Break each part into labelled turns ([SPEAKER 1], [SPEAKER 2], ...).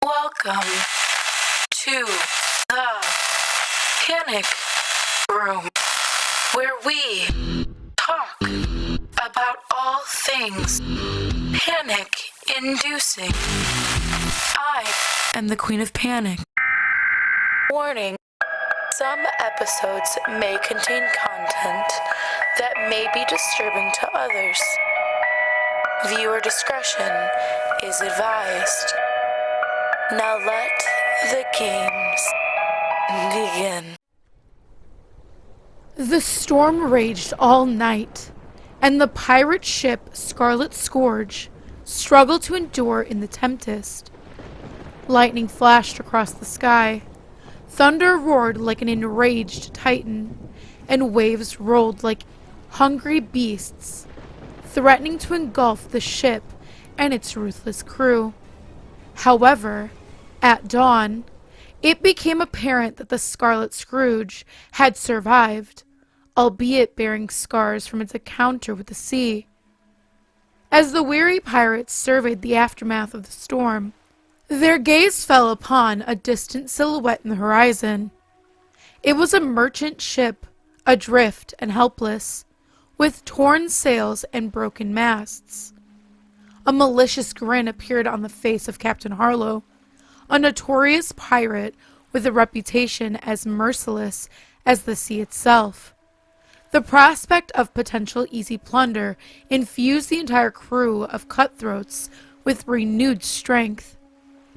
[SPEAKER 1] Welcome to the Panic Room, where we talk about all things panic-inducing. I am the Queen of Panic. Warning, some episodes may contain content that may be disturbing to others. Viewer discretion is advised. Now let the games begin.
[SPEAKER 2] The storm raged all night, and the pirate ship Scarlet Scourge struggled to endure in the tempest. Lightning flashed across the sky, thunder roared like an enraged titan, and waves rolled like hungry beasts, threatening to engulf the ship and its ruthless crew. However, at dawn, it became apparent that the Scarlet Scourge had survived, albeit bearing scars from its encounter with the sea. As the weary pirates surveyed the aftermath of the storm, their gaze fell upon a distant silhouette in the horizon. It was a merchant ship, adrift and helpless, with torn sails and broken masts. A malicious grin appeared on the face of Captain Harlow, a notorious pirate with a reputation as merciless as the sea itself. The prospect of potential easy plunder infused the entire crew of cutthroats with renewed strength.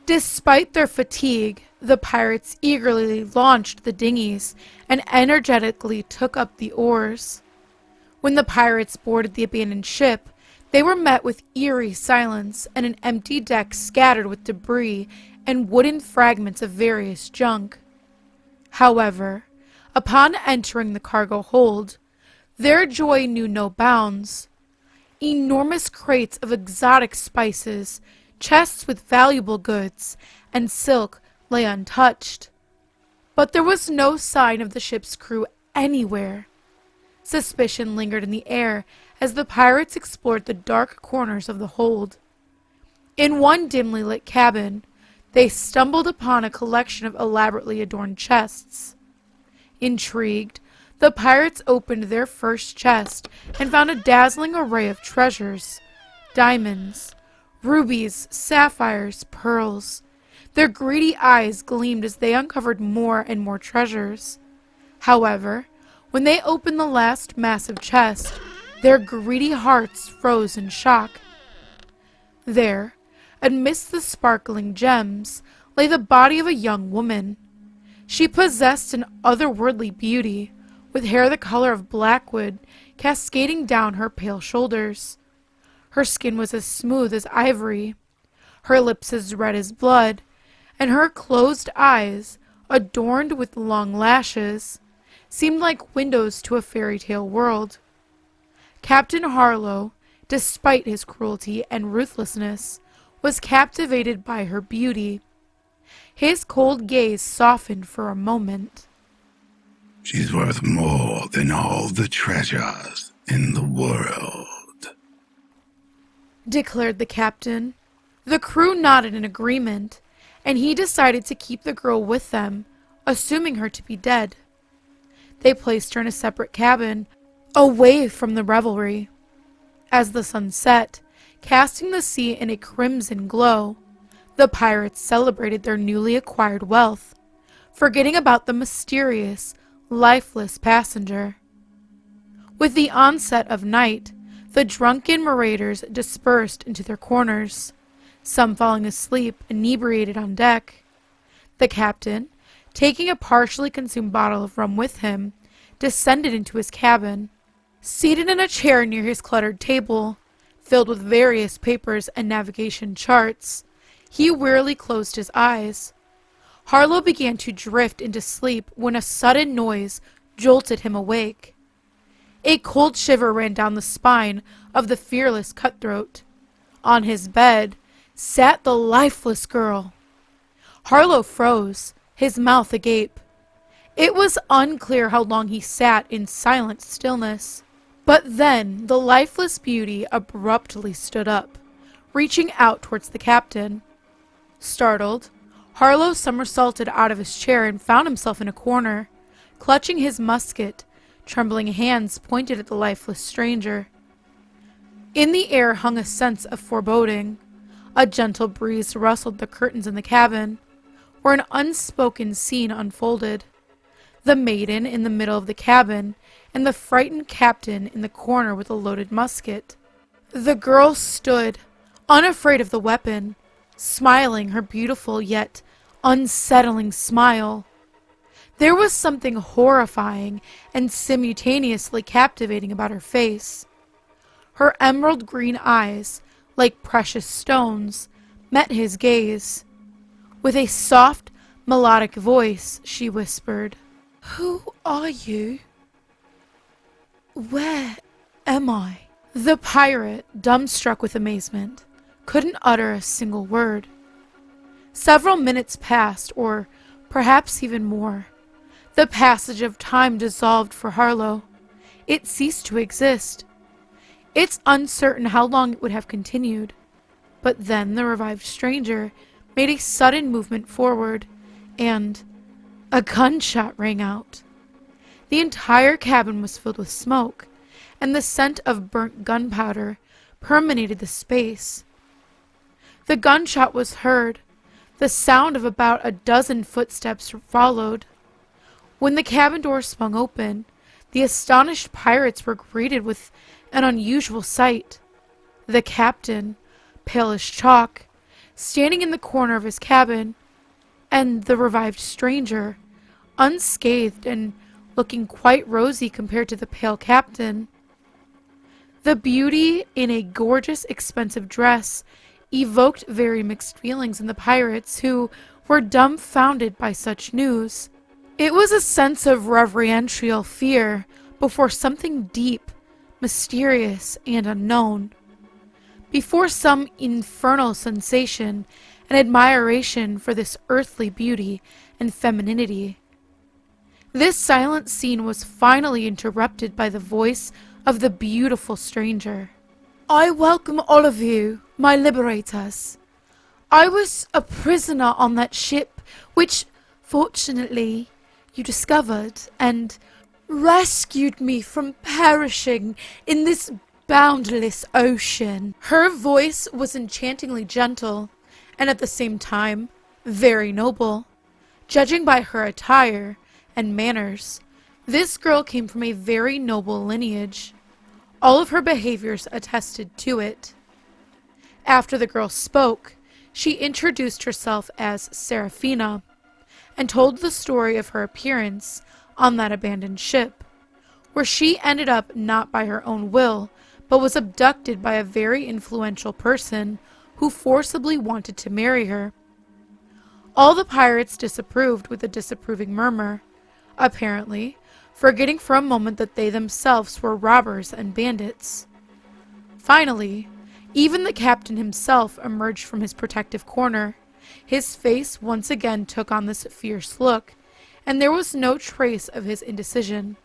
[SPEAKER 2] Despite their fatigue, the pirates eagerly launched the dinghies and energetically took up the oars. When the pirates boarded the abandoned ship, they were met with eerie silence and an empty deck scattered with debris and wooden fragments of various junk. However, upon entering the cargo hold, their joy knew no bounds. Enormous crates of exotic spices, chests with valuable goods, and silk lay untouched. But there was no sign of the ship's crew anywhere. Suspicion lingered in the air as the pirates explored the dark corners of the hold. In one dimly lit cabin, they stumbled upon a collection of elaborately adorned chests. Intrigued, the pirates opened their first chest and found a dazzling array of treasures: diamonds, rubies, sapphires, pearls. Their greedy eyes gleamed as they uncovered more and more treasures. However, when they opened the last massive chest, their greedy hearts froze in shock. There, amidst the sparkling gems, lay the body of a young woman. She possessed an otherworldly beauty, with hair the color of blackwood cascading down her pale shoulders. Her skin was as smooth as ivory, her lips as red as blood, and her closed eyes, adorned with long lashes, seemed like windows to a fairy tale world. Captain Harlow, despite his cruelty and ruthlessness, was captivated by her beauty. His cold gaze softened for a moment.
[SPEAKER 3] She's worth more than all the treasures in the world,
[SPEAKER 2] declared the captain. The crew nodded in agreement, and he decided to keep the girl with them, assuming her to be dead. They placed her in a separate cabin, away from the revelry. As the sun set, casting the sea in a crimson glow, the pirates celebrated their newly acquired wealth, forgetting about the mysterious, lifeless passenger. With the onset of night, the drunken marauders dispersed into their corners, some falling asleep inebriated on deck. The captain, taking a partially consumed bottle of rum with him, descended into his cabin. Seated in a chair near his cluttered table, filled with various papers and navigation charts, he wearily closed his eyes. Harlow began to drift into sleep when a sudden noise jolted him awake. A cold shiver ran down the spine of the fearless cutthroat. On his bed sat the lifeless girl. Harlow froze, his mouth agape. It was unclear how long he sat in silent stillness. But then the lifeless beauty abruptly stood up, reaching out towards the captain. Startled, Harlow somersaulted out of his chair and found himself in a corner, clutching his musket, trembling hands pointed at the lifeless stranger. In the air hung a sense of foreboding. A gentle breeze rustled the curtains in the cabin, where an unspoken scene unfolded. The maiden in the middle of the cabin, and the frightened captain in the corner with a loaded musket. The girl stood, unafraid of the weapon, smiling her beautiful yet unsettling smile. There was something horrifying and simultaneously captivating about her face. Her emerald green eyes, like precious stones, met his gaze. With a soft, melodic voice, she whispered, "Who are you? Where am I?" The pirate, dumbstruck with amazement, couldn't utter a single word. Several minutes passed, or perhaps even more. The passage of time dissolved for Harlow. It ceased to exist. It's uncertain how long it would have continued, but then the revived stranger made a sudden movement forward, and a gunshot rang out. The entire cabin was filled with smoke, and the scent of burnt gunpowder permeated the space. The gunshot was heard. The sound of about a dozen footsteps followed. When the cabin door swung open, the astonished pirates were greeted with an unusual sight. The captain, pale as chalk, standing in the corner of his cabin, and the revived stranger, unscathed and looking quite rosy compared to the pale captain. The beauty in a gorgeous, expensive dress evoked very mixed feelings in the pirates, who were dumbfounded by such news. It was a sense of reverential fear before something deep, mysterious, and unknown. Before some infernal sensation and admiration for this earthly beauty and femininity. This silent scene was finally interrupted by the voice of the beautiful stranger. "I welcome all of you, my liberators. I was a prisoner on that ship, which, fortunately, you discovered and rescued me from perishing in this boundless ocean." Her voice was enchantingly gentle, and at the same time, very noble. Judging by her attire and manners, this girl came from a very noble lineage. All of her behaviors attested to it. After the girl spoke, she introduced herself as Seraphina, and told the story of her appearance on that abandoned ship, where she ended up not by her own will, but was abducted by a very influential person who forcibly wanted to marry her. All the pirates disapproved with a disapproving murmur, apparently forgetting for a moment that they themselves were robbers and bandits. Finally, even the captain himself emerged from his protective corner. His face once again took on this fierce look, and there was no trace of his indecision.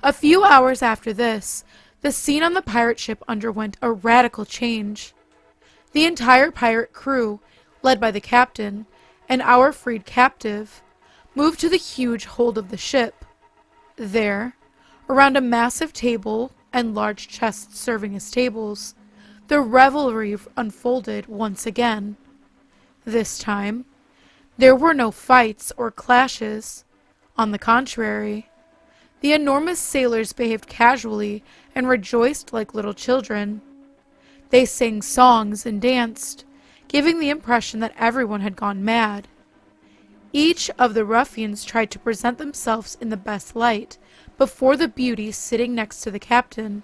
[SPEAKER 2] A few hours after this, the scene on the pirate ship underwent a radical change. The entire pirate crew, led by the captain and our freed captive, moved to the huge hold of the ship. There, around a massive table and large chests serving as tables, the revelry unfolded once again. This time, there were no fights or clashes. On the contrary, the enormous sailors behaved casually and rejoiced like little children. They sang songs and danced, giving the impression that everyone had gone mad. Each of the ruffians tried to present themselves in the best light before the beauty sitting next to the captain,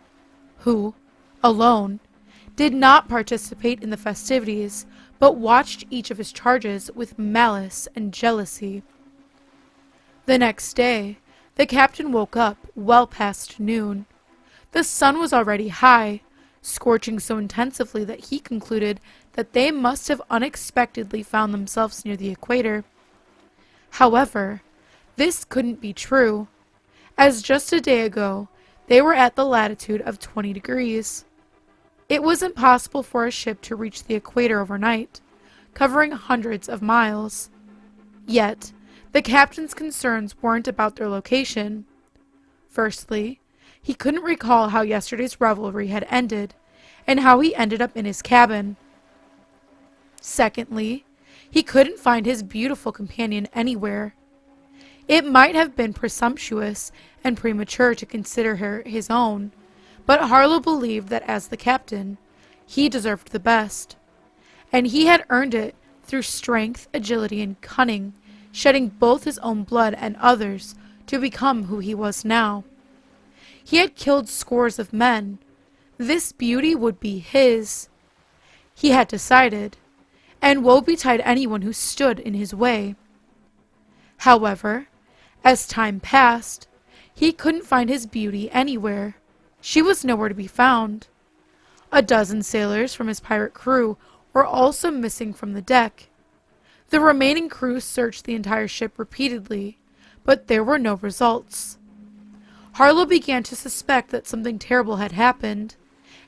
[SPEAKER 2] who, alone, did not participate in the festivities, but watched each of his charges with malice and jealousy. The next day, the captain woke up well past noon. The sun was already high, scorching so intensively that he concluded that they must have unexpectedly found themselves near the equator. However, this couldn't be true, as just a day ago they were at the latitude of 20 degrees. It was impossible for a ship to reach the equator overnight, covering hundreds of miles. Yet, the captain's concerns weren't about their location. Firstly, he couldn't recall how yesterday's revelry had ended, and how he ended up in his cabin. Secondly, he couldn't find his beautiful companion anywhere. It might have been presumptuous and premature to consider her his own, but Harlow believed that as the captain, he deserved the best, and he had earned it through strength, agility, and cunning, shedding both his own blood and others to become who he was now. He had killed scores of men. This beauty would be his. He had decided, and woe betide anyone who stood in his way. However, as time passed, he couldn't find his beauty anywhere. She was nowhere to be found. A dozen sailors from his pirate crew were also missing from the deck. The remaining crew searched the entire ship repeatedly, but there were no results. Harlow began to suspect that something terrible had happened,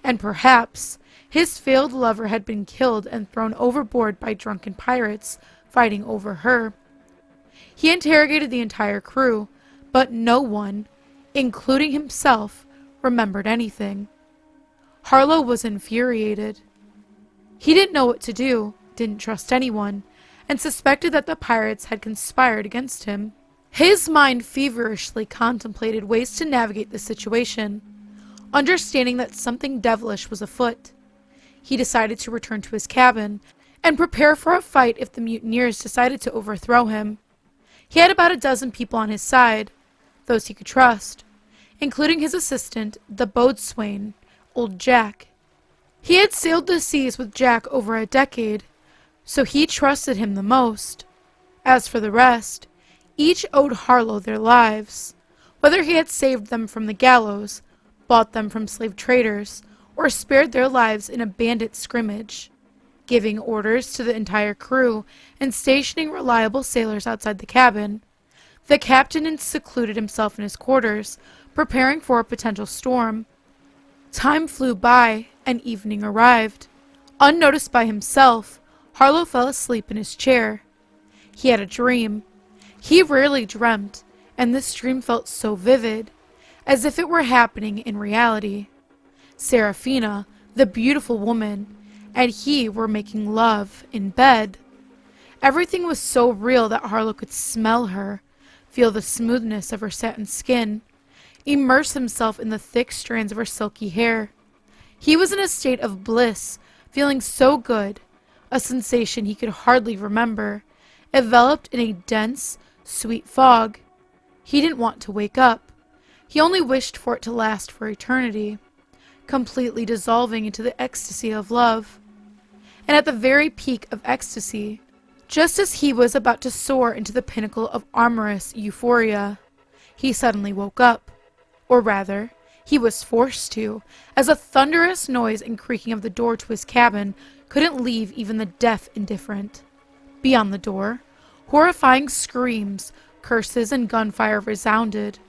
[SPEAKER 2] and perhaps his failed lover had been killed and thrown overboard by drunken pirates fighting over her. He interrogated the entire crew, but no one, including himself, remembered anything. Harlow was infuriated. He didn't know what to do, didn't trust anyone, and suspected that the pirates had conspired against him. His mind feverishly contemplated ways to navigate the situation, understanding that something devilish was afoot. He decided to return to his cabin and prepare for a fight if the mutineers decided to overthrow him. He had about a dozen people on his side, those he could trust, including his assistant, the boatswain, old Jack. He had sailed the seas with Jack over a decade, so he trusted him the most. As for the rest, each owed Harlow their lives, whether he had saved them from the gallows, bought them from slave traders, or spared their lives in a bandit scrimmage, giving orders to the entire crew and stationing reliable sailors outside the cabin. The captain secluded himself in his quarters, preparing for a potential storm. Time flew by, and evening arrived. Unnoticed by himself, Harlow fell asleep in his chair. He had a dream. He rarely dreamt, and this dream felt so vivid, as if it were happening in reality. Seraphina, the beautiful woman, and he were making love in bed. Everything was so real that Harlow could smell her, feel the smoothness of her satin skin, immerse himself in the thick strands of her silky hair. He was in a state of bliss, feeling so good, a sensation he could hardly remember, enveloped in a dense, sweet fog. He didn't want to wake up. He only wished for it to last for eternity, completely dissolving into the ecstasy of love. And at the very peak of ecstasy, just as he was about to soar into the pinnacle of amorous euphoria, he suddenly woke up. Or rather, he was forced to, as a thunderous noise and creaking of the door to his cabin couldn't leave even the deaf indifferent. Beyond the door, horrifying screams, curses, and gunfire resounded.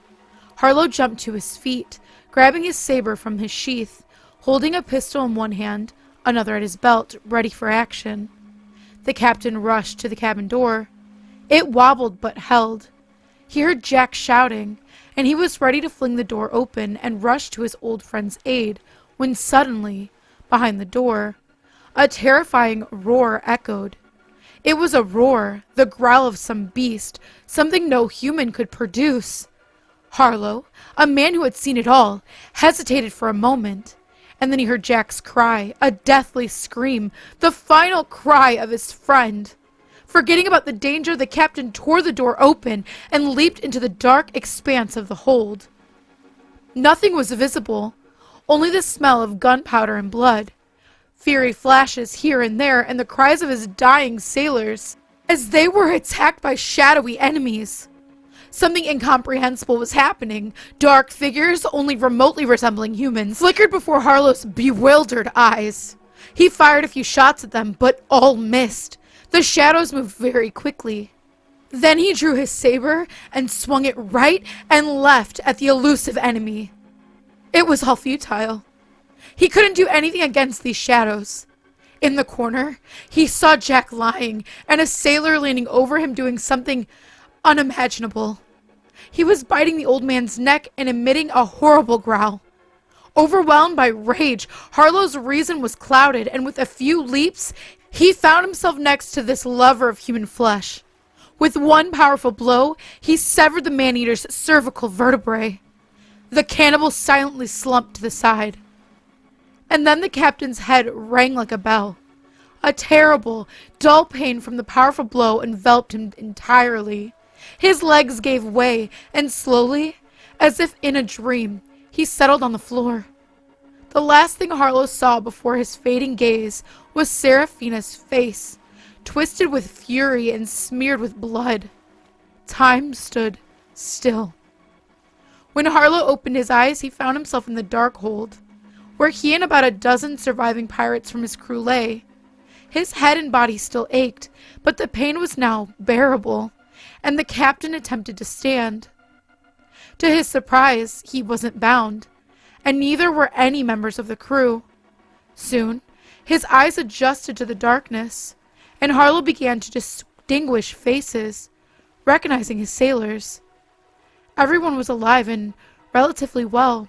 [SPEAKER 2] Harlow jumped to his feet, grabbing his saber from his sheath, holding a pistol in one hand, another at his belt, ready for action. The captain rushed to the cabin door. It wobbled but held. He heard Jack shouting, and he was ready to fling the door open and rush to his old friend's aid, when suddenly, behind the door, a terrifying roar echoed. It was a roar, the growl of some beast, something no human could produce. Harlow, a man who had seen it all, hesitated for a moment, and then he heard Jack's cry, a deathly scream, the final cry of his friend. Forgetting about the danger, the captain tore the door open and leaped into the dark expanse of the hold. Nothing was visible, only the smell of gunpowder and blood, fiery flashes here and there, and the cries of his dying sailors, as they were attacked by shadowy enemies. Something incomprehensible was happening. Dark figures, only remotely resembling humans, flickered before Harlow's bewildered eyes. He fired a few shots at them, but all missed. The shadows moved very quickly. Then he drew his saber and swung it right and left at the elusive enemy. It was all futile. He couldn't do anything against these shadows. In the corner, he saw Jack lying and a sailor leaning over him doing something unimaginable. He was biting the old man's neck and emitting a horrible growl. Overwhelmed by rage, Harlow's reason was clouded, and with a few leaps, he found himself next to this lover of human flesh. With one powerful blow, he severed the man-eater's cervical vertebrae. The cannibal silently slumped to the side. And then the captain's head rang like a bell. A terrible, dull pain from the powerful blow enveloped him entirely. His legs gave way, and slowly, as if in a dream, he settled on the floor. The last thing Harlow saw before his fading gaze was Seraphina's face, twisted with fury and smeared with blood. Time stood still. When Harlow opened his eyes, he found himself in the dark hold, where he and about a dozen surviving pirates from his crew lay. His head and body still ached, but the pain was now bearable, and the captain attempted to stand. To his surprise, he wasn't bound, and neither were any members of the crew. Soon, his eyes adjusted to the darkness, and Harlow began to distinguish faces, recognizing his sailors. Everyone was alive and relatively well.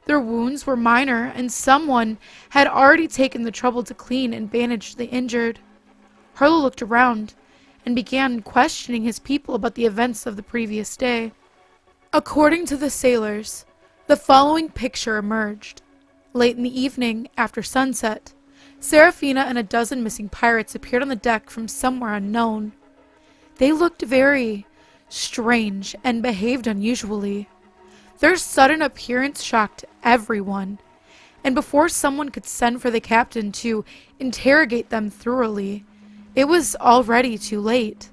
[SPEAKER 2] Their wounds were minor, and someone had already taken the trouble to clean and bandage the injured. Harlow looked around and began questioning his people about the events of the previous day. According to the sailors, the following picture emerged. Late in the evening, after sunset, Seraphina and a dozen missing pirates appeared on the deck from somewhere unknown. They looked very strange and behaved unusually. Their sudden appearance shocked everyone, and before someone could send for the captain to interrogate them thoroughly, it was already too late.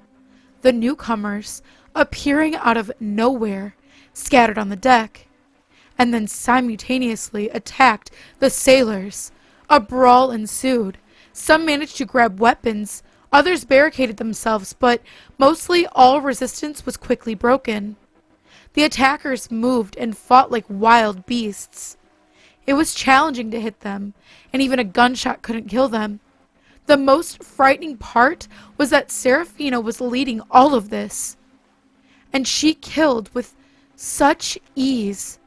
[SPEAKER 2] The newcomers, appearing out of nowhere, scattered on the deck, and then simultaneously attacked the sailors. A brawl ensued. Some managed to grab weapons, others barricaded themselves, but mostly all resistance was quickly broken. The attackers moved and fought like wild beasts. It was challenging to hit them, and even a gunshot couldn't kill them. The most frightening part was that Seraphina was leading all of this, and she killed with such ease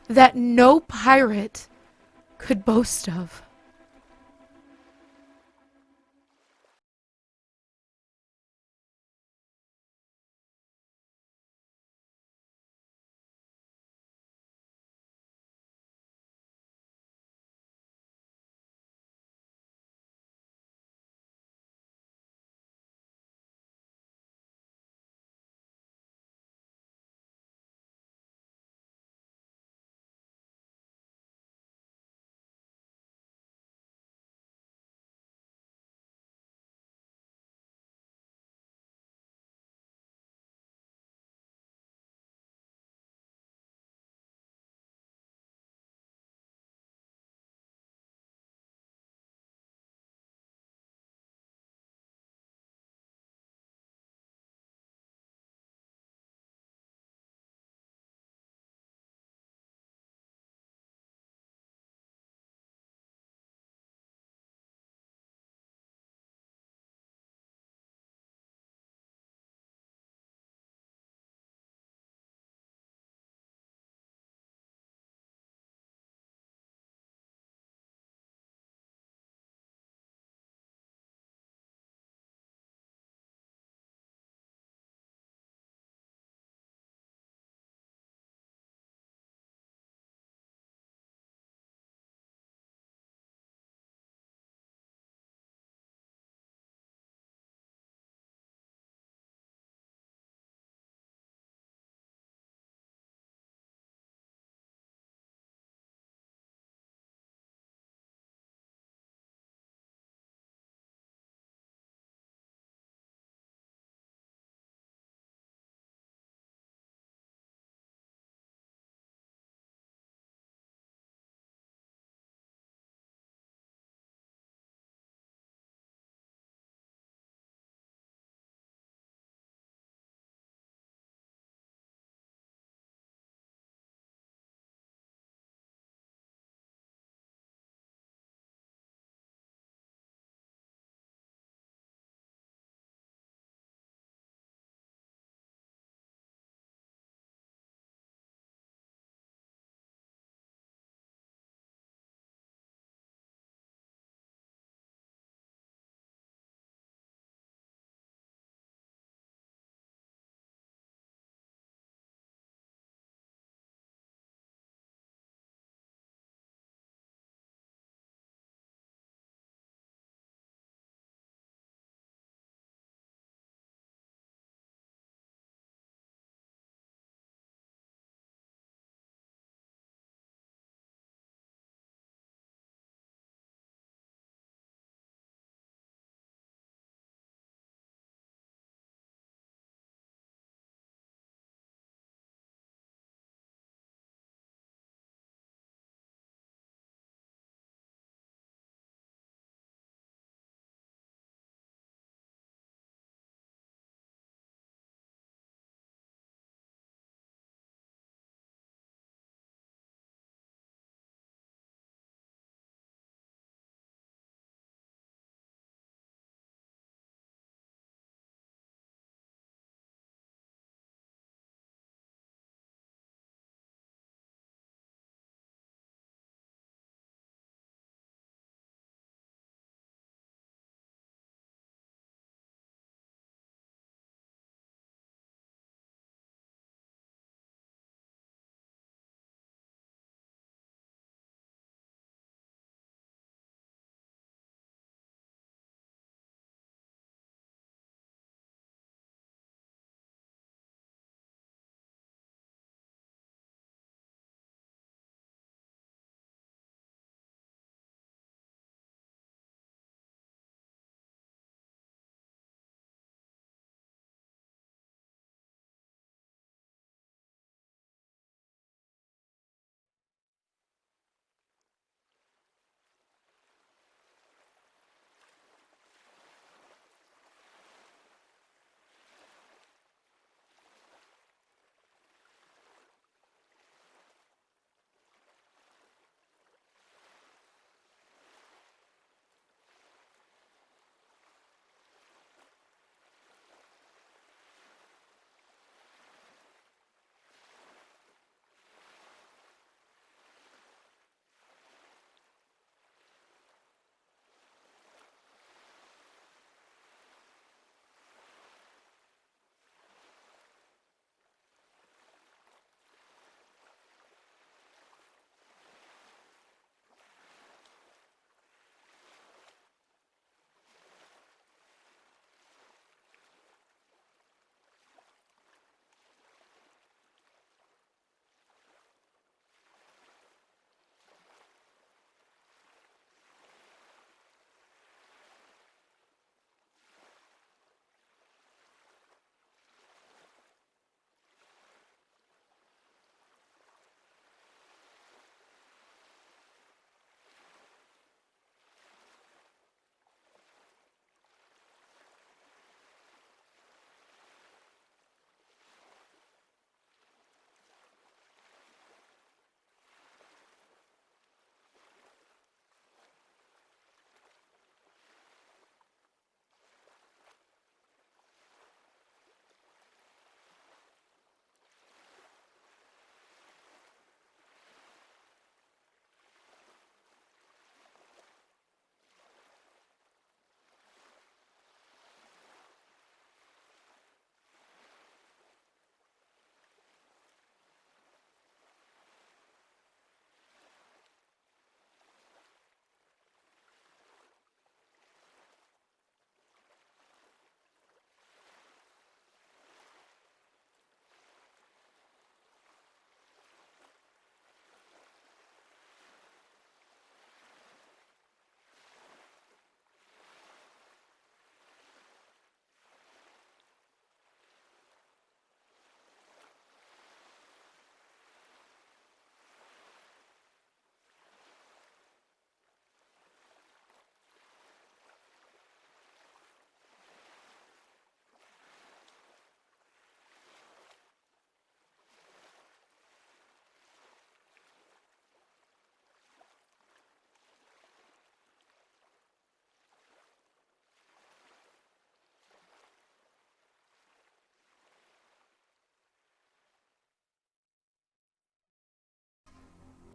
[SPEAKER 2] that no pirate could boast of.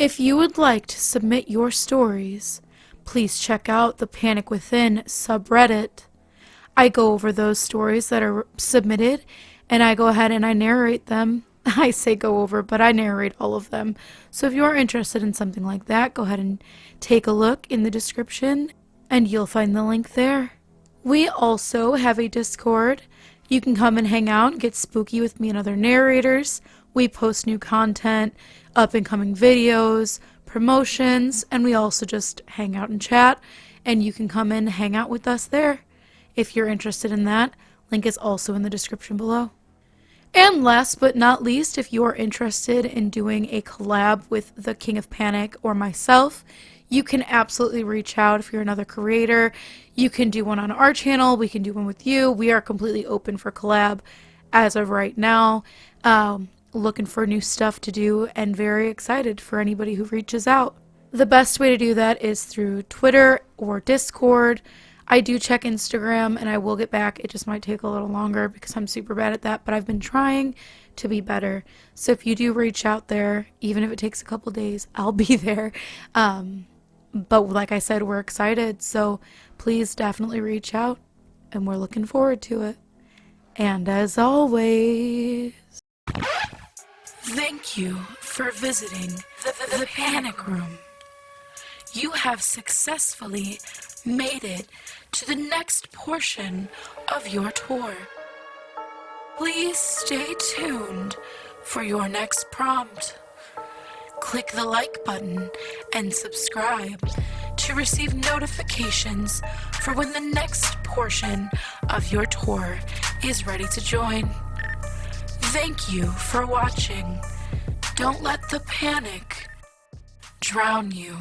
[SPEAKER 2] If you would like to submit your stories, please check out the Panic Within subreddit. I go over those stories that are submitted, and I go ahead and I narrate them. I say go over, but I narrate all of them. So if you are interested in something like that, go ahead and take a look in the description, and you'll find the link there. We also have a Discord. You can come and hang out and get spooky with me and other narrators. We post new content, up-and-coming videos, promotions, and we also just hang out and chat, and you can come and hang out with us there. If you're interested in that, link is also in the description below. And last but not least, if you are interested in doing a collab with the King of Panic or myself, you can absolutely reach out. If you're another creator, you can do one on our channel, we can do one with you. We are completely open for collab as of right now. Looking for new stuff to do and very excited for anybody who reaches out. The best way to do that is through Twitter or Discord. I do check Instagram and I will get back. It just might take a little longer because I'm super bad at that, but I've been trying to be better. So if you do reach out there, even if it takes a couple days, I'll be there. But like I said, we're excited. So please definitely reach out and we're looking forward to it. And as always, thank you for visiting the Panic Room. You have successfully made it to the next portion of your tour. Please stay tuned for your next prompt. Click the like button and subscribe to receive notifications for when the next portion of your tour is ready to join. Thank you for watching. Don't let the panic drown you.